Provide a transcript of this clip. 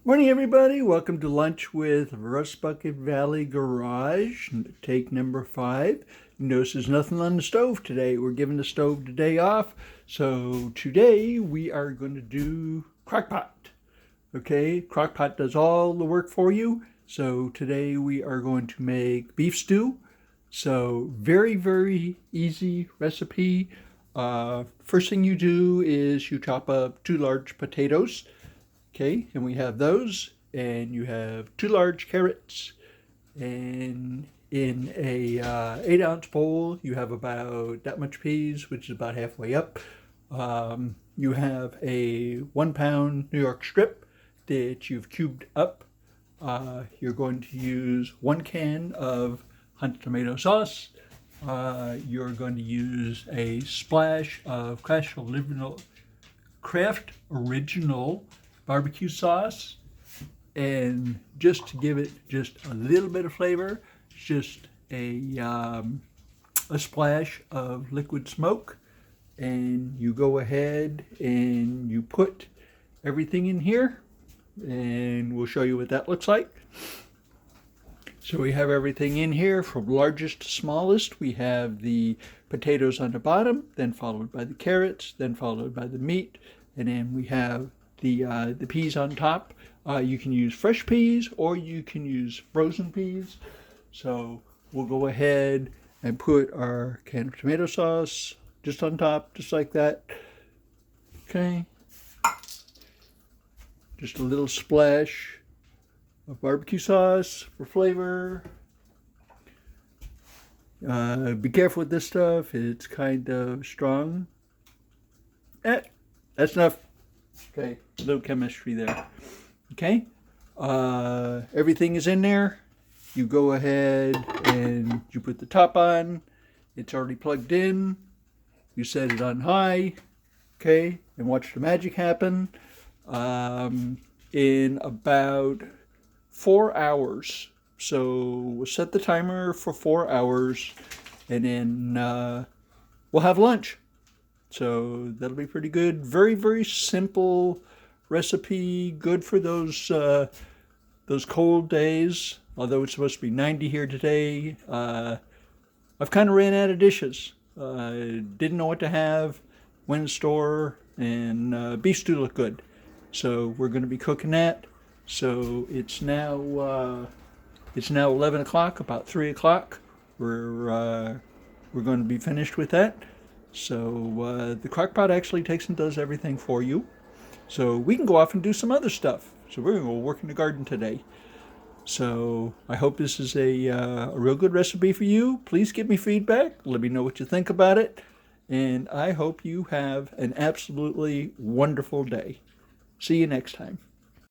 Morning, everybody. Welcome to lunch with Rust Bucket Valley Garage, take number 5. Notice there's nothing on the stove today. We're giving the stove the day off. So today we are going to do crockpot. Okay, crockpot does all the work for you. So today we are going to make beef stew. So very easy recipe. First thing you do is you chop up 2 large potatoes. Okay, and we have those, and you have 2 large carrots, and in a 8-ounce bowl you have about that much peas, which is about halfway up. You have a 1-pound New York strip that you've cubed up. You're going to use 1 can of Hunt's tomato sauce. You're going to use a splash of Kraft Original barbecue sauce, and just to give it just a little bit of flavor, just a splash of liquid smoke. And you go ahead and you put everything in here, and we'll show you what that looks like. So we have everything in here from largest to smallest. We have the potatoes on the bottom, then followed by the carrots, then followed by the meat, and then we have the peas on top. You can use fresh peas or you can use frozen peas. So we'll go ahead and put our can of tomato sauce just on top, just like that. Okay. Just a little splash of barbecue sauce for flavor. Be careful with this stuff, it's kind of strong. That's enough. Okay, a little chemistry there. Okay, everything is in there. You go ahead and you put the top on. It's already plugged in. You set it on high. Okay, and watch the magic happen. In about 4 hours. So we'll set the timer for 4 hours, and then we'll have lunch. So that'll be pretty good. Very simple recipe. Good for those cold days. Although it's supposed to be 90 here today. I've kind of ran out of dishes. Didn't know what to have. Went to the store, and beef stew looked good. So we're going to be cooking that. So it's now 11 o'clock. About 3 o'clock. We're going to be finished with that. So the crockpot actually takes and does everything for you. So we can go off and do some other stuff. So we're going to go work in the garden today. So I hope this is a real good recipe for you. Please give me feedback. Let me know what you think about it. And I hope you have an absolutely wonderful day. See you next time.